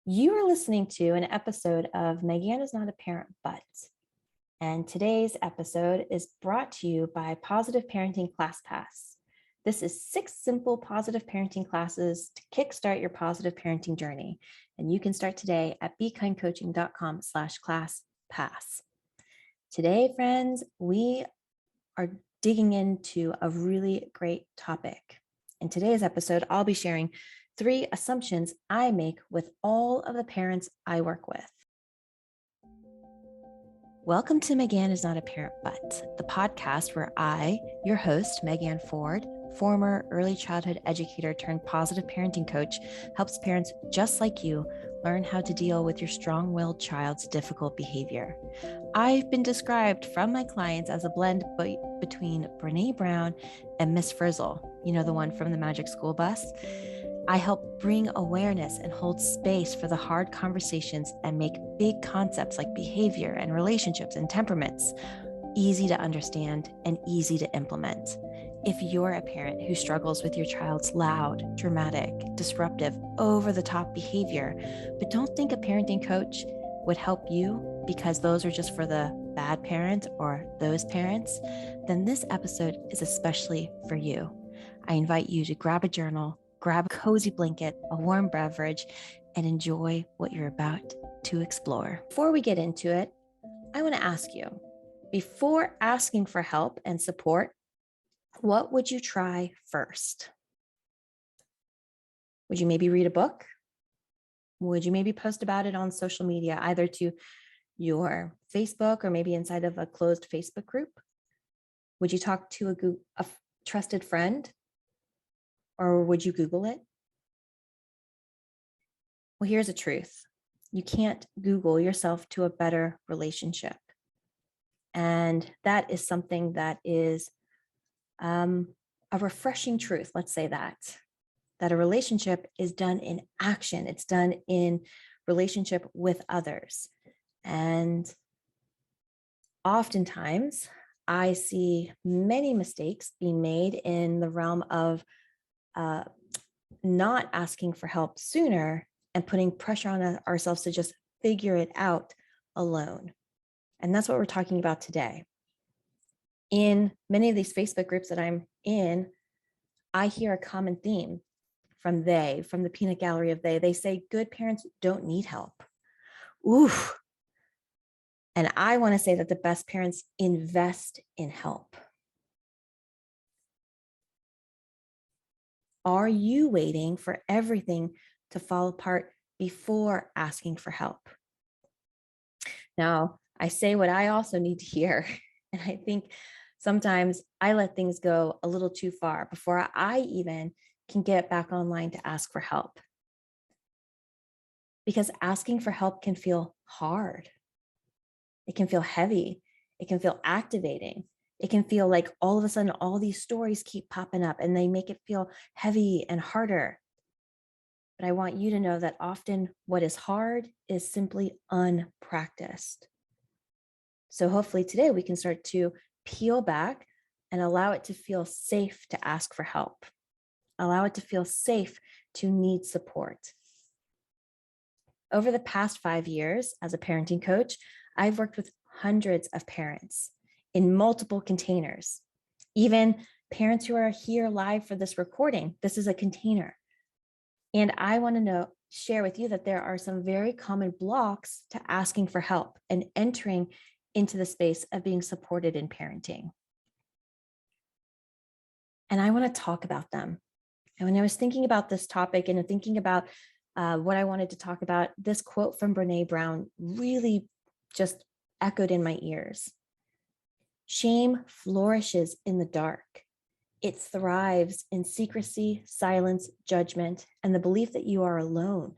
You are listening to an episode of Megan is Not a Parent, But. And today's episode is brought to you by Positive Parenting ClassPass. This is 6 simple positive parenting classes to kickstart your positive parenting journey. And you can start today at bekindcoaching.com/classpass. Today, friends, we are digging into a really great topic. In today's episode, I'll be sharing 3 assumptions I make with all of the parents I work with. Welcome to Megan is Not a Parent, But, the podcast where I, your host, Megan Ford, former early childhood educator turned positive parenting coach, helps parents just like you learn how to deal with your strong-willed child's difficult behavior. I've been described from my clients as a blend between Brené Brown and Miss Frizzle, you know, the one from the Magic School Bus. I help bring awareness and hold space for the hard conversations and make big concepts like behavior and relationships and temperaments easy to understand and easy to implement. If you're a parent who struggles with your child's loud, dramatic, disruptive, over-the-top behavior, but don't think a parenting coach would help you because those are just for the bad parent or those parents, then this episode is especially for you. I invite you to grab a journal, grab a cozy blanket, a warm beverage, and enjoy what you're about to explore. Before we get into it, I want to ask you, before asking for help and support, what would you try first? Would you maybe read a book? Would you maybe post about it on social media, either to your Facebook or maybe inside of a closed Facebook group? Would you talk to a trusted friend? Or would you Google it? Well, here's the truth. You can't Google yourself to a better relationship. And that is something that is a refreshing truth. Let's say that a relationship is done in action. It's done in relationship with others. And oftentimes I see many mistakes being made in the realm of not asking for help sooner and putting pressure on ourselves to just figure it out alone. And that's what we're talking about today. In many of these Facebook groups that I'm in, I hear a common theme from the peanut gallery of they. They say good parents don't need help. Oof. And I want to say that the best parents invest in help. Are you waiting for everything to fall apart before asking for help? Now, I say what I also need to hear. And I think sometimes I let things go a little too far before I even can get back online to ask for help. Because asking for help can feel hard. It can feel heavy. It can feel activating. It can feel like all of a sudden, all these stories keep popping up and they make it feel heavy and harder. But I want you to know that often what is hard is simply unpracticed. So hopefully today we can start to peel back and allow it to feel safe to ask for help. Allow it to feel safe to need support. Over the past 5 years as a parenting coach, I've worked with hundreds of parents in multiple containers, even parents who are here live for this recording. This is a container. And I want to share with you that there are some very common blocks to asking for help and entering into the space of being supported in parenting. And I want to talk about them. And when I was thinking about this topic and thinking about what I wanted to talk about, this quote from Brené Brown really just echoed in my ears. Shame flourishes in the dark. It thrives in secrecy, silence, judgment, and the belief that you are alone.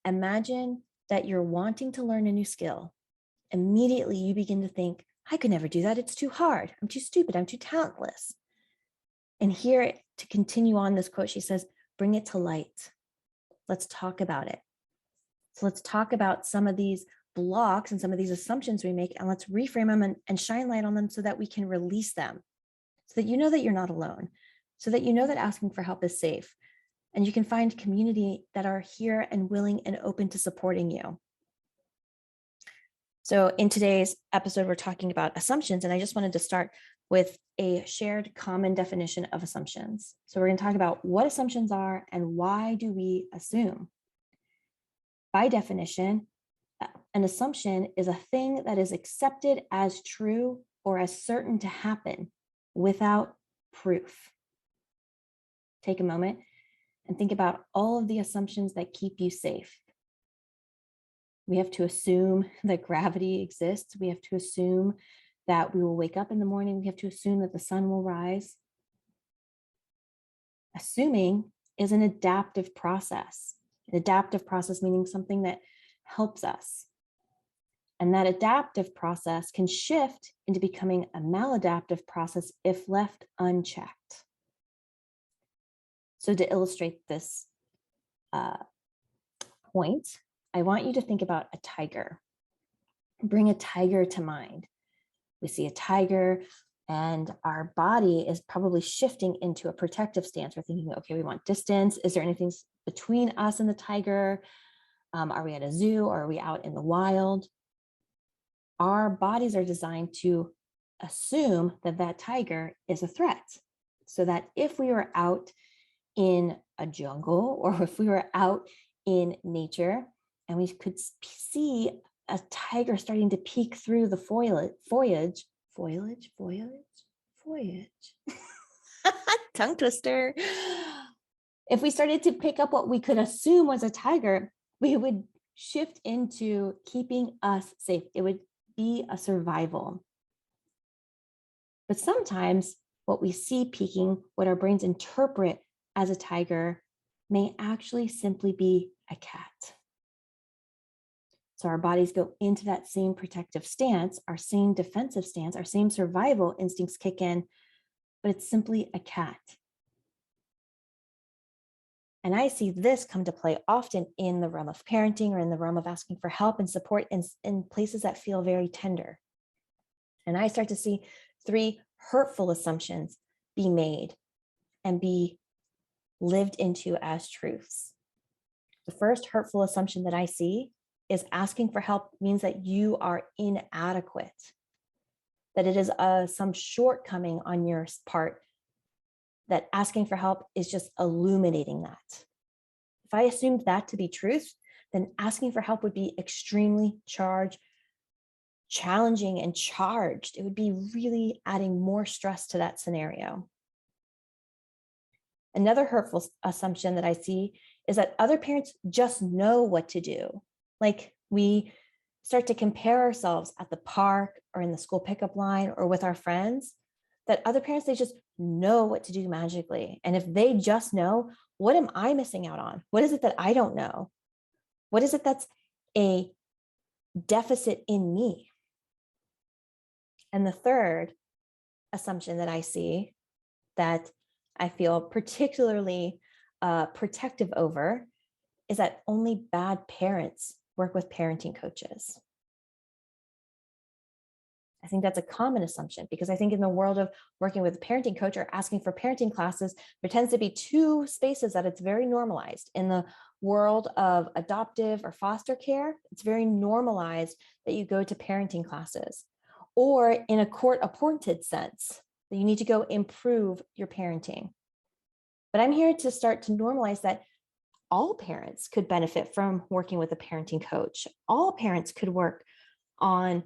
Imagine that you're wanting to learn a new skill. Immediately you begin to think, I could never do that. It's too hard. I'm too stupid. I'm too talentless. And here to continue on this quote, she says, bring it to light. Let's talk about it. So let's talk about some of these blocks and some of these assumptions we make, and let's reframe them and shine light on them so that we can release them, so that you know that you're not alone, so that you know that asking for help is safe, And you can find community that are here and willing and open to supporting you. So in today's episode, we're talking about assumptions, and I just wanted to start with a shared common definition of assumptions. So we're going to talk about what assumptions are and why do we assume. By definition, an assumption is a thing that is accepted as true or as certain to happen without proof. Take a moment and think about all of the assumptions that keep you safe. We have to assume that gravity exists. We have to assume that we will wake up in the morning. We have to assume that the sun will rise. Assuming is an adaptive process. An adaptive process meaning something that helps us. And that adaptive process can shift into becoming a maladaptive process if left unchecked. So to illustrate this point, I want you to think about a tiger. Bring a tiger to mind. We see a tiger and our body is probably shifting into a protective stance. We're thinking, okay, we want distance. Is there anything between us and the tiger? Are we at a zoo or are we out in the wild? Our bodies are designed to assume that that tiger is a threat. So that if we were out in a jungle or if we were out in nature and we could see a tiger starting to peek through the foliage, tongue twister. If we started to pick up what we could assume was a tiger, we would shift into keeping us safe. It would be a survival. But sometimes what we see peeking, what our brains interpret as a tiger, may actually simply be a cat. So our bodies go into that same protective stance, our same defensive stance, our same survival instincts kick in, but it's simply a cat. And I see this come to play often in the realm of parenting or in the realm of asking for help and support in places that feel very tender. And I start to see 3 hurtful assumptions be made and be lived into as truths. The first hurtful assumption that I see is asking for help means that you are inadequate, that it is some shortcoming on your part, that asking for help is just illuminating that. If I assumed that to be truth, then asking for help would be extremely challenging and charged. It would be really adding more stress to that scenario. Another hurtful assumption that I see is that other parents just know what to do. Like we start to compare ourselves at the park or in the school pickup line or with our friends, that other parents, they just know what to do magically. And if they just know, what am I missing out on? What is it that I don't know? What is it that's a deficit in me? And the third assumption that I see that I feel particularly protective over is that only bad parents work with parenting coaches. I think that's a common assumption because I think in the world of working with a parenting coach or asking for parenting classes, there tends to be 2 spaces that it's very normalized. In the world of adoptive or foster care, it's very normalized that you go to parenting classes, or in a court-appointed sense, that you need to go improve your parenting. But I'm here to start to normalize that all parents could benefit from working with a parenting coach. All parents could work on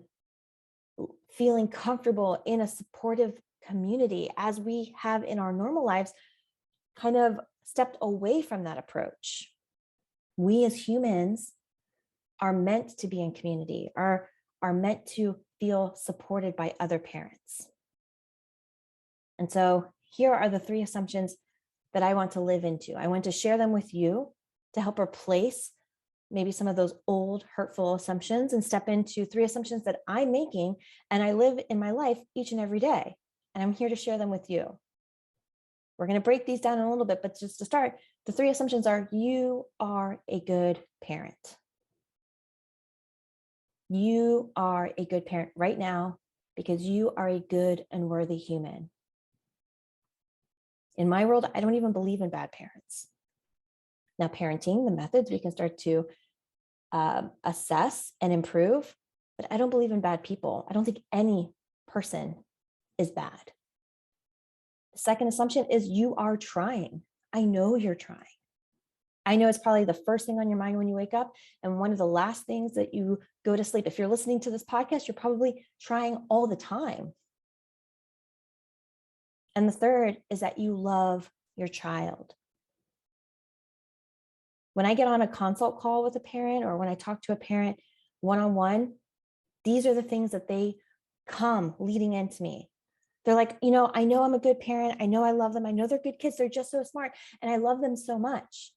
feeling comfortable in a supportive community as we have in our normal lives kind of stepped away from that approach. We as humans are meant to be in community, are meant to feel supported by other parents. And so here are the 3 assumptions that I want to live into. I want to share them with you to help replace maybe some of those old hurtful assumptions and step into 3 assumptions that I'm making and I live in my life each and every day. And I'm here to share them with you. We're going to break these down in a little bit, but just to start, the 3 assumptions are: you are a good parent. You are a good parent right now because you are a good and worthy human. In my world, I don't even believe in bad parents. Now, parenting, the methods, we can start to assess and improve, but I don't believe in bad people. I don't think any person is bad. The second assumption is you are trying. I know you're trying. I know it's probably the first thing on your mind when you wake up and one of the last things that you go to sleep. If you're listening to this podcast, you're probably trying all the time. And the third is that you love your child. When I get on a consult call with a parent or when I talk to a parent one-on-one, these are the things that they come leading into me. They're like, I know I'm a good parent. I know I love them. I know they're good kids. They're just so smart. And I love them so much.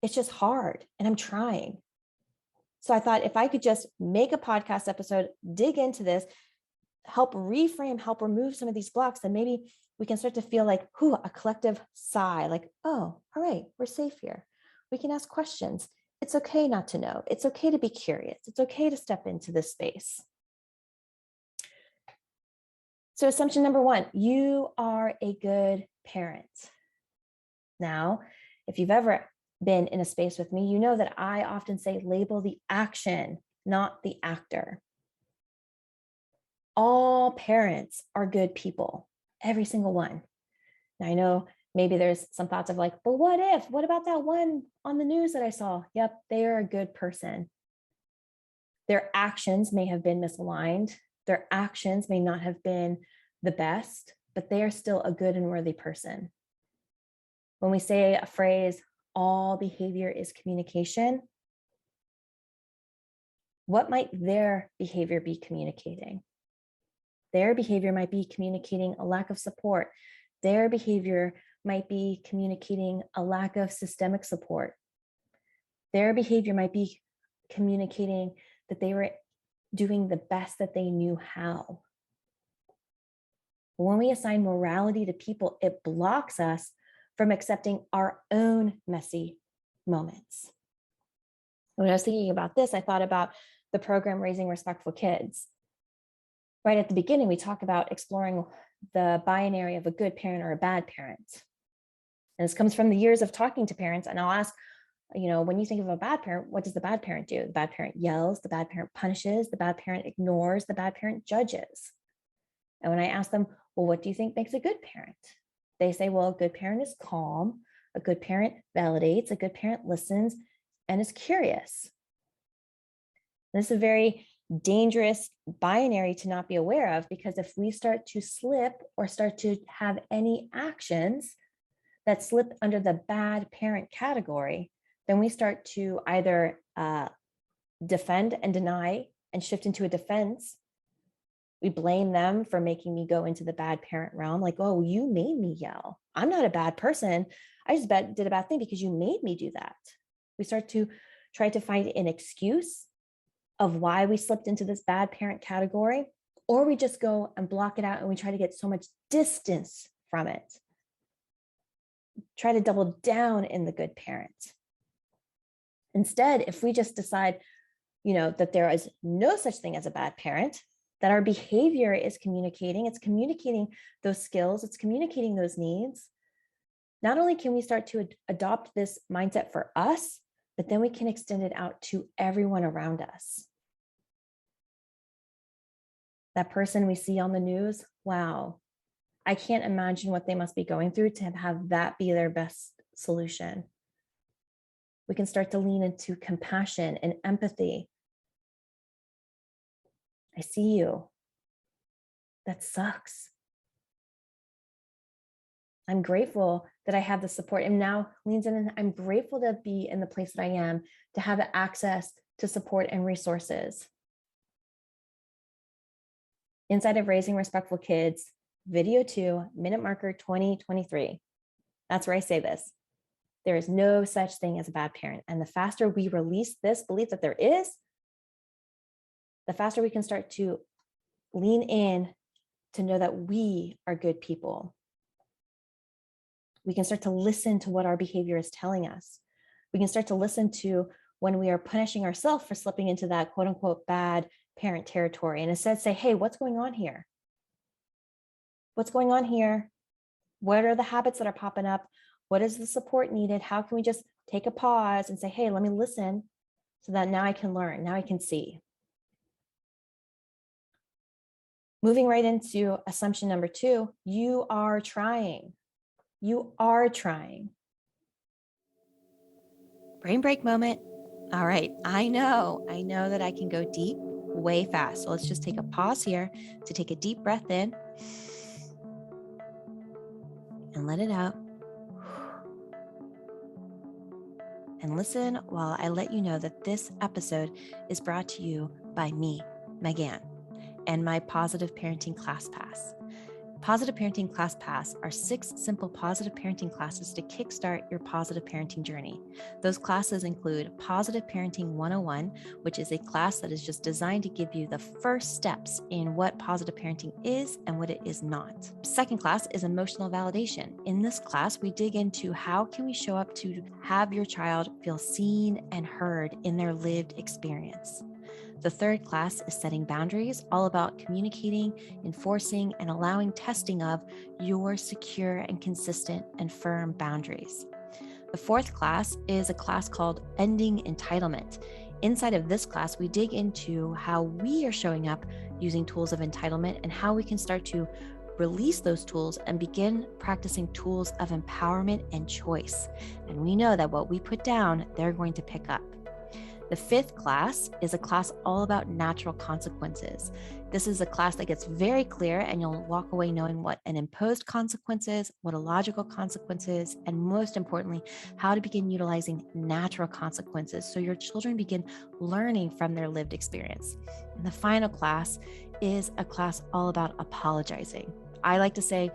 It's just hard and I'm trying. So I thought if I could just make a podcast episode, dig into this, help reframe, help remove some of these blocks, then maybe we can start to feel like, a collective sigh, like, oh, all right, we're safe here. We can ask questions. It's okay not to know. It's okay to be curious. It's okay to step into this space. So assumption number one, you are a good parent. Now, if you've ever been in a space with me, you know that I often say label the action, not the actor. All parents are good people, every single one. Now, I know maybe there's some thoughts of like, but what about that one on the news that I saw? Yep, they are a good person. Their actions may have been misaligned. Their actions may not have been the best, but they are still a good and worthy person. When we say a phrase, all behavior is communication, what might their behavior be communicating? Their behavior might be communicating a lack of support. Their behavior might be communicating a lack of systemic support. Their behavior might be communicating that they were doing the best that they knew how. When we assign morality to people, it blocks us from accepting our own messy moments. When I was thinking about this, I thought about the program Raising Respectful Kids. Right at the beginning, we talk about exploring the binary of a good parent or a bad parent. And this comes from the years of talking to parents. And I'll ask, when you think of a bad parent, what does the bad parent do? The bad parent yells, the bad parent punishes, the bad parent ignores, the bad parent judges. And when I ask them, well, what do you think makes a good parent? They say, well, a good parent is calm, a good parent validates, a good parent listens, and is curious. This is a very dangerous binary to not be aware of, because if we start to slip or start to have any actions that slip under the bad parent category, then we start to either defend and deny and shift into a defense. We blame them for making me go into the bad parent realm. Like, oh, you made me yell. I'm not a bad person. I just did a bad thing because you made me do that. We start to try to find an excuse of why we slipped into this bad parent category, or we just go and block it out and we try to get so much distance from it. Try to double down in the good parent. Instead, if we just decide, that there is no such thing as a bad parent, that our behavior is communicating, it's communicating those skills, it's communicating those needs, not only can we start to adopt this mindset for us, but then we can extend it out to everyone around us. That person we see on the news, wow, I can't imagine what they must be going through to have that be their best solution. We can start to lean into compassion and empathy. I see you. That sucks. I'm grateful that I have the support, and now leans in, and I'm grateful to be in the place that I am, to have access to support and resources. Inside of Raising Respectful Kids, video 2, minute marker 2023. That's where I say this. There is no such thing as a bad parent. And the faster we release this belief that there is, the faster we can start to lean in to know that we are good people. We can start to listen to what our behavior is telling us. We can start to listen to when we are punishing ourselves for slipping into that quote unquote bad parent territory, and instead say, hey, what's going on here? What's going on here? What are the habits that are popping up? What is the support needed? How can we just take a pause and say, hey, let me listen so that now I can learn, now I can see. Moving right into assumption number 2, you are trying. You are trying. Brain break moment. All right, I know that I can go deep way fast. So let's just take a pause here to take a deep breath in and let it out. And listen while I let you know that this episode is brought to you by me, Megan, and my Positive Parenting Class Pass. Positive Parenting Class Pass are 6 simple positive parenting classes to kickstart your positive parenting journey. Those classes include Positive Parenting 101, which is a class that is just designed to give you the first steps in what positive parenting is and what it is not. Second class is Emotional Validation. In this class, we dig into how can we show up to have your child feel seen and heard in their lived experience. The third class is Setting Boundaries, all about communicating, enforcing, and allowing testing of your secure and consistent and firm boundaries. The fourth class is a class called Ending Entitlement. Inside of this class, we dig into how we are showing up using tools of entitlement and how we can start to release those tools and begin practicing tools of empowerment and choice. And we know that what we put down, they're going to pick up. The fifth class is a class all about natural consequences. This is a class that gets very clear, and you'll walk away knowing what an imposed consequence is, what a logical consequence is, and most importantly, how to begin utilizing natural consequences so your children begin learning from their lived experience. And the final class is a class all about apologizing. I like to say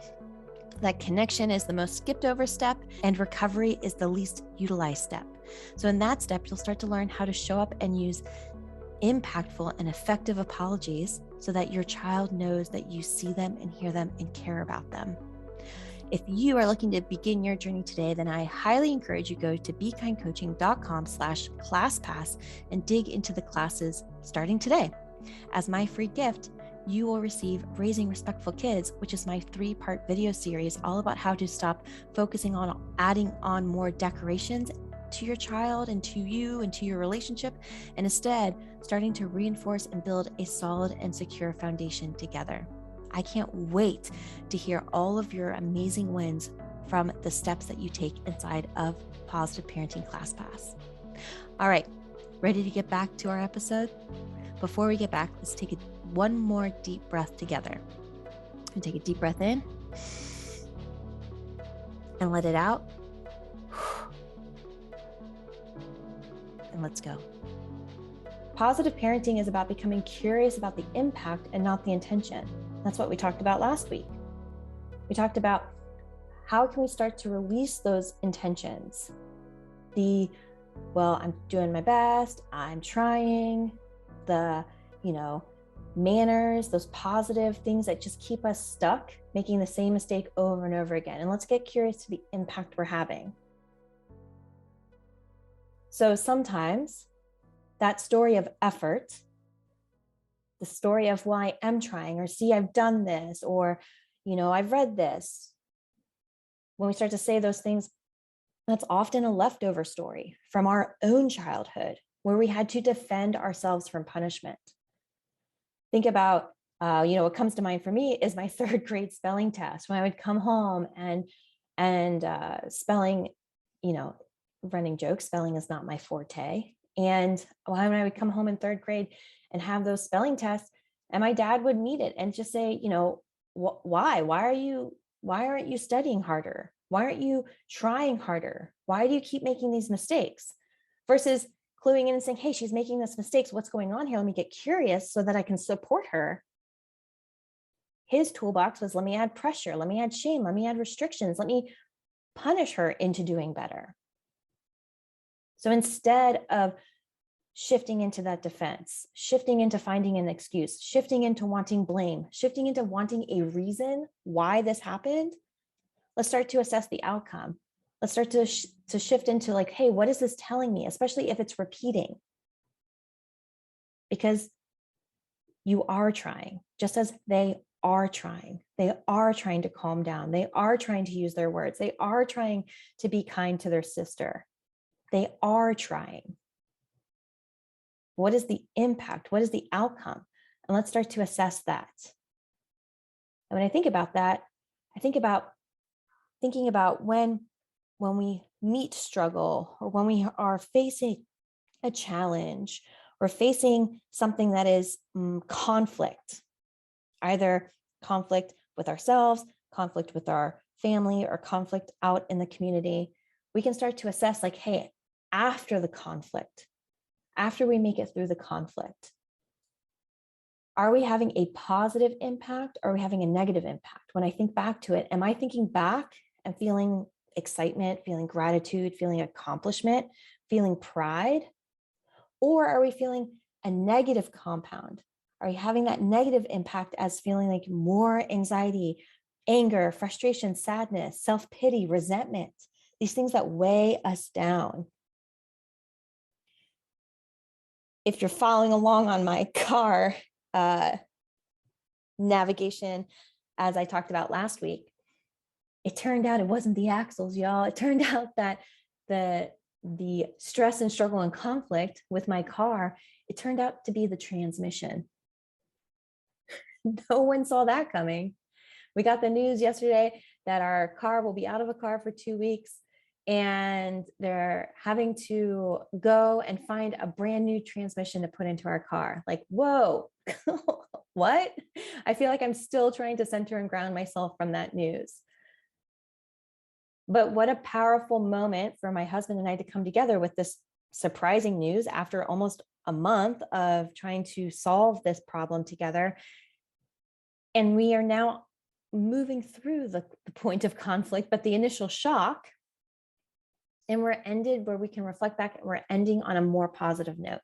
that connection is the most skipped over step and recovery is the least utilized step. So in that step, you'll start to learn how to show up and use impactful and effective apologies so that your child knows that you see them and hear them and care about them. If you are looking to begin your journey today, then I highly encourage you go to bekindcoaching.com/classpass and dig into the classes starting today. As my free gift, you will receive Raising Respectful Kids, which is my 3-part video series all about how to stop focusing on adding on more decorations to your child and to you and to your relationship, and instead starting to reinforce and build a solid and secure foundation together. I can't wait to hear all of your amazing wins from the steps that you take inside of Positive Parenting Class Pass. All right, ready to get back to our episode? Before we get back, let's take one more deep breath together. And take a deep breath in and let it out. And let's go. Positive parenting is about becoming curious about the impact and not the intention. That's what we talked about last week. We talked about how can we start to release those intentions? I'm doing my best, I'm trying, manners, those positive things that just keep us stuck, making the same mistake over and over again. And let's get curious to the impact we're having. So sometimes that story of effort, the story of, well, I am trying, or see, I've done this, or, I've read this. When we start to say those things, that's often a leftover story from our own childhood where we had to defend ourselves from punishment. Think about, what comes to mind for me is my 3rd grade spelling test, when I would come home and spelling, running jokes, spelling is not my forte. And when I would come home in 3rd grade and have those spelling tests, and my dad would meet it and just say, why aren't you studying harder? Why aren't you trying harder? Why do you keep making these mistakes? Versus cluing in and saying, hey, she's making these mistakes. What's going on here? Let me get curious so that I can support her. His toolbox was, let me add pressure, let me add shame, let me add restrictions, let me punish her into doing better. So instead of shifting into that defense, shifting into finding an excuse, shifting into wanting blame, shifting into wanting a reason why this happened, let's start to assess the outcome. Let's start to shift into like, hey, what is this telling me? Especially if it's repeating. Because you are trying, just as they are trying. They are trying to calm down. They are trying to use their words. They are trying to be kind to their sister. They are trying. What is the impact? What is the outcome? And let's start to assess that. And when I think about that, I think about thinking about when we meet struggle, or when we are facing a challenge, or facing something that is conflict, either conflict with ourselves, conflict with our family, or conflict out in the community, we can start to assess like, hey, after the conflict, after we make it through the conflict, are we having a positive impact, or are we having a negative impact? When I think back to it, am I thinking back and feeling excitement, feeling gratitude, feeling accomplishment, feeling pride? Or are we feeling a negative compound? Are we having that negative impact as feeling like more anxiety, anger, frustration, sadness, self-pity, resentment, these things that weigh us down? If you're following along on my car navigation, as I talked about last week, it turned out it wasn't the axles, y'all. It turned out that the stress and struggle and conflict with my car, it turned out to be the transmission. No one saw that coming. We got the news yesterday that our car will be out of a car for 2 weeks, and they're having to go and find a brand new transmission to put into our car. Like, whoa, what? I feel like I'm still trying to center and ground myself from that news. But what a powerful moment for my husband and I to come together with this surprising news after almost a month of trying to solve this problem together. And we are now moving through the point of conflict, but the initial shock, and we're ended where we can reflect back, and we're ending on a more positive note.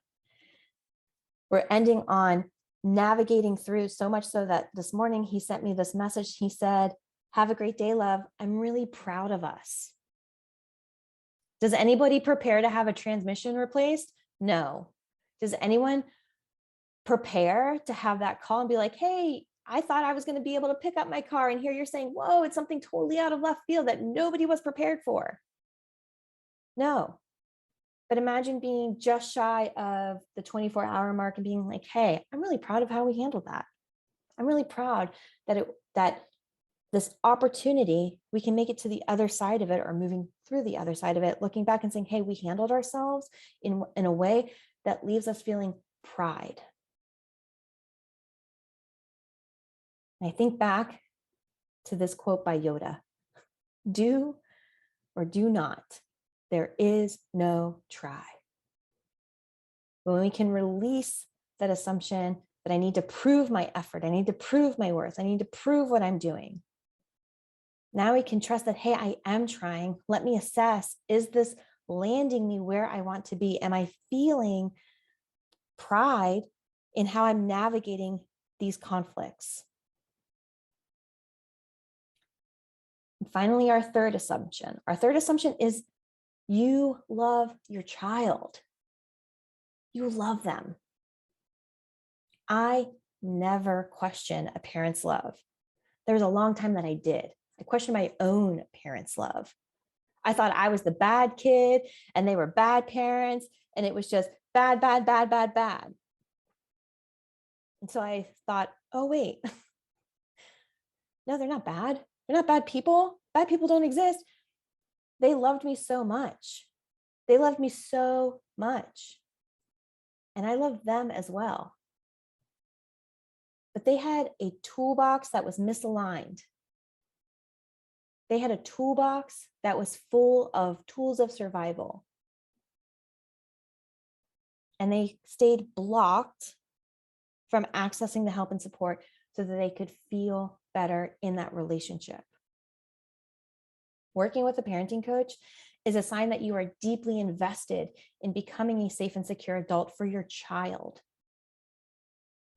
We're ending on navigating through, so much so that this morning he sent me this message. He said, "Have a great day, love. I'm really proud of us." Does anybody prepare to have a transmission replaced? No. Does anyone prepare to have that call and be like, hey, I thought I was going to be able to pick up my car, and here you're saying, whoa, it's something totally out of left field that nobody was prepared for? No. But imagine being just shy of the 24-hour mark and being like, hey, I'm really proud of how we handled that. I'm really proud that this opportunity, we can make it to the other side of it, or moving through the other side of it, looking back and saying, hey, we handled ourselves in a way that leaves us feeling pride. And I think back to this quote by Yoda: do or do not, there is no try. When we can release that assumption that I need to prove my effort, I need to prove my worth, I need to prove what I'm doing, now we can trust that, hey, I am trying. Let me assess, is this landing me where I want to be? Am I feeling pride in how I'm navigating these conflicts? And finally, our third assumption. Our third assumption is you love your child. You love them. I never question a parent's love. There was a long time that I did. I questioned my own parents' love. I thought I was the bad kid and they were bad parents, and it was just bad, bad, bad, bad, bad. And so I thought, oh, wait, no, they're not bad. They're not bad people. Bad people don't exist. They loved me so much. They loved me so much. And I loved them as well. But they had a toolbox that was misaligned. They had a toolbox that was full of tools of survival. And they stayed blocked from accessing the help and support so that they could feel better in that relationship. Working with a parenting coach is a sign that you are deeply invested in becoming a safe and secure adult for your child.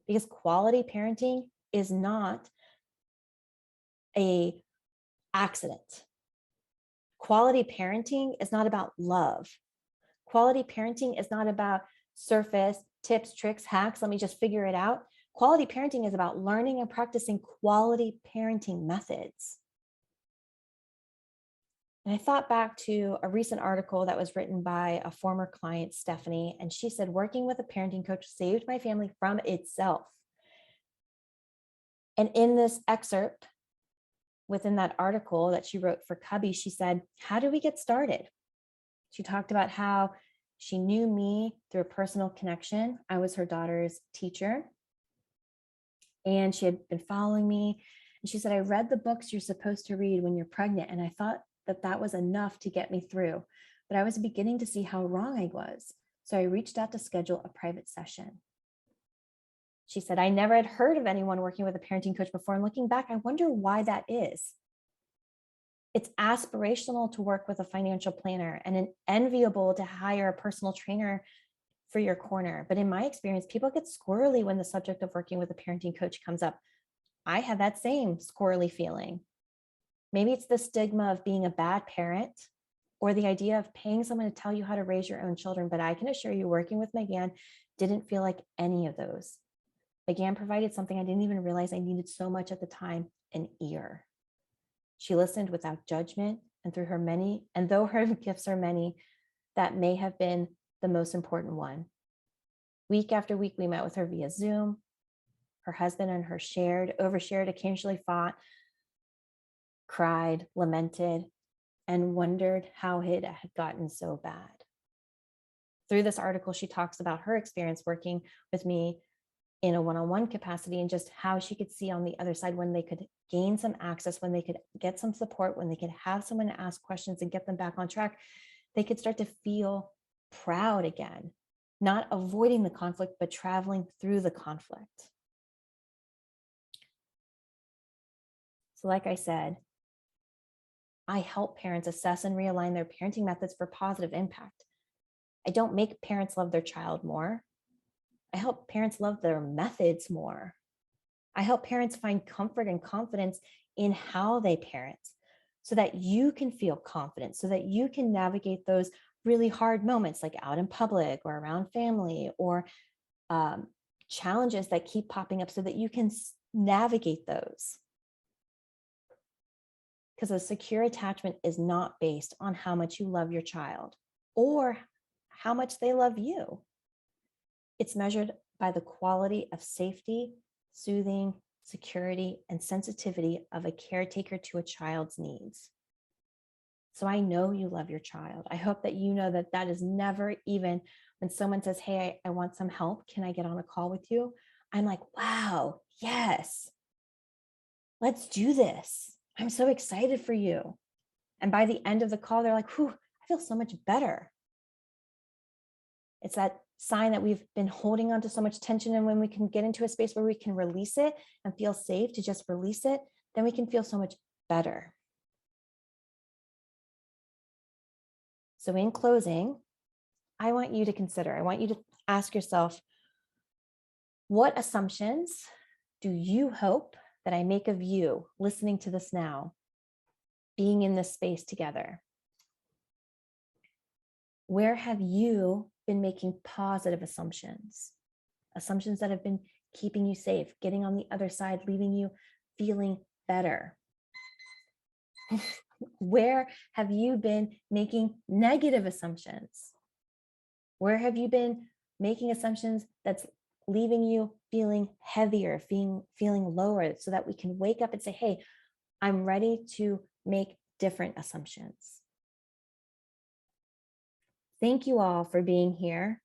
Because quality parenting is not an accident. Quality parenting is not about love. Quality parenting is not about surface tips, tricks, hacks. Let me just figure it out. Quality parenting is about learning and practicing quality parenting methods. And I thought back to a recent article that was written by a former client, Stephanie, and she said, working with a parenting coach saved my family from itself. And in this excerpt within that article that she wrote for Cubby, she said, how do we get started? She talked about how she knew me through a personal connection. I was her daughter's teacher, and she had been following me. And she said, I read the books you're supposed to read when you're pregnant, and I thought that was enough to get me through. But I was beginning to see how wrong I was. So I reached out to schedule a private session. She said, I never had heard of anyone working with a parenting coach before. And looking back, I wonder why that is. It's aspirational to work with a financial planner and enviable to hire a personal trainer for your corner. But in my experience, people get squirrely when the subject of working with a parenting coach comes up. I had that same squirrely feeling. Maybe it's the stigma of being a bad parent or the idea of paying someone to tell you how to raise your own children. But I can assure you, working with Megan didn't feel like any of those. Megan provided something I didn't even realize I needed so much at the time, an ear. She listened without judgment, and though her gifts are many, that may have been the most important one. Week after week, we met with her via Zoom. Her husband and her overshared, occasionally fought, cried, lamented, and wondered how it had gotten so bad. Through this article, she talks about her experience working with me in a one-on-one capacity and just how she could see on the other side when they could gain some access, when they could get some support, when they could have someone to ask questions and get them back on track, they could start to feel proud again, not avoiding the conflict, but traveling through the conflict. So like I said, I help parents assess and realign their parenting methods for positive impact. I don't make parents love their child more. I help parents love their methods more. I help parents find comfort and confidence in how they parent so that you can feel confident, so that you can navigate those really hard moments like out in public or around family or challenges that keep popping up so that you can navigate those. Because a secure attachment is not based on how much you love your child or how much they love you. It's measured by the quality of safety, soothing, security, and sensitivity of a caretaker to a child's needs. So I know you love your child. I hope that you know that that is never even when someone says, hey, I want some help. Can I get on a call with you? I'm like, wow, yes, let's do this. I'm so excited for you. And by the end of the call, they're like, whew, I feel so much better. It's that sign that we've been holding on to so much tension. And when we can get into a space where we can release it and feel safe to just release it, then we can feel so much better. So in closing, I want you to ask yourself, what assumptions do you hope that I make of you listening to this now, being in this space together? Where have you been making positive assumptions that have been keeping you safe, getting on the other side, leaving you feeling better? Where have you been making negative assumptions? Where have you been making assumptions that's leaving you feeling heavier, feeling lower, so that we can wake up and say, hey, I'm ready to make different assumptions. Thank you all for being here.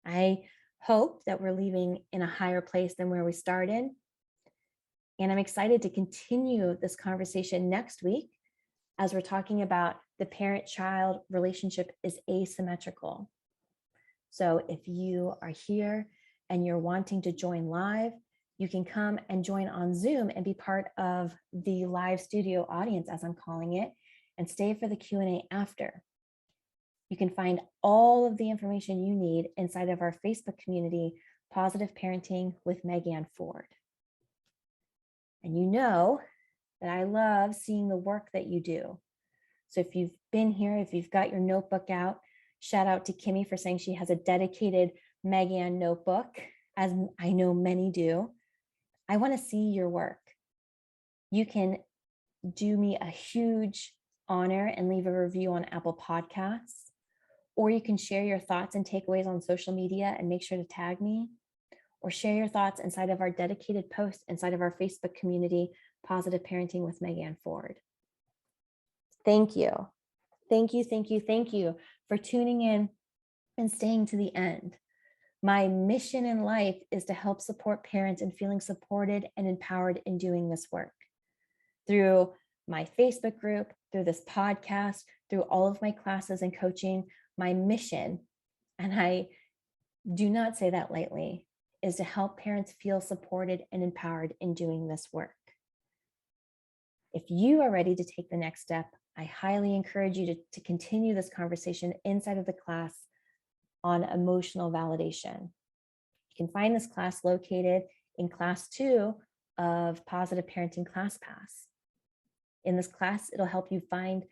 I hope that we're leaving in a higher place than where we started. And I'm excited to continue this conversation next week as we're talking about the parent-child relationship is asymmetrical. So if you are here and you're wanting to join live, you can come and join on Zoom and be part of the live studio audience, as I'm calling it, and stay for the Q&A after. You can find all of the information you need inside of our Facebook community, Positive Parenting with Megan Ford. And you know that I love seeing the work that you do. So if you've been here, if you've got your notebook out, shout out to Kimmy for saying she has a dedicated Megan notebook as I know many do, I want to see your work. You can do me a huge honor and leave a review on Apple Podcasts, or you can share your thoughts and takeaways on social media and make sure to tag me, or share your thoughts inside of our dedicated post inside of our Facebook community, Positive Parenting with Megan Ford. Thank you. Thank you, thank you, thank you for tuning in and staying to the end. My mission in life is to help support parents in feeling supported and empowered in doing this work. Through my Facebook group, through this podcast, through all of my classes and coaching, my mission, and I do not say that lightly, is to help parents feel supported and empowered in doing this work. If you are ready to take the next step, I highly encourage you to continue this conversation inside of the class on emotional validation. You can find this class located in class 2 of Positive Parenting ClassPass. In this class, it'll help you find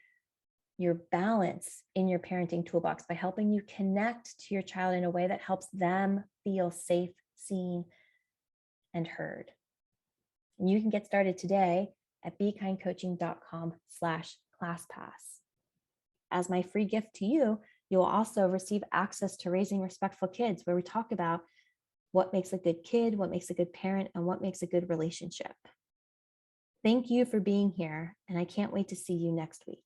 your balance in your parenting toolbox by helping you connect to your child in a way that helps them feel safe, seen, and heard. And you can get started today at bekindcoaching.com/ClassPass. As my free gift to you, you'll also receive access to Raising Respectful Kids, where we talk about what makes a good kid, what makes a good parent, and what makes a good relationship. Thank you for being here, and I can't wait to see you next week.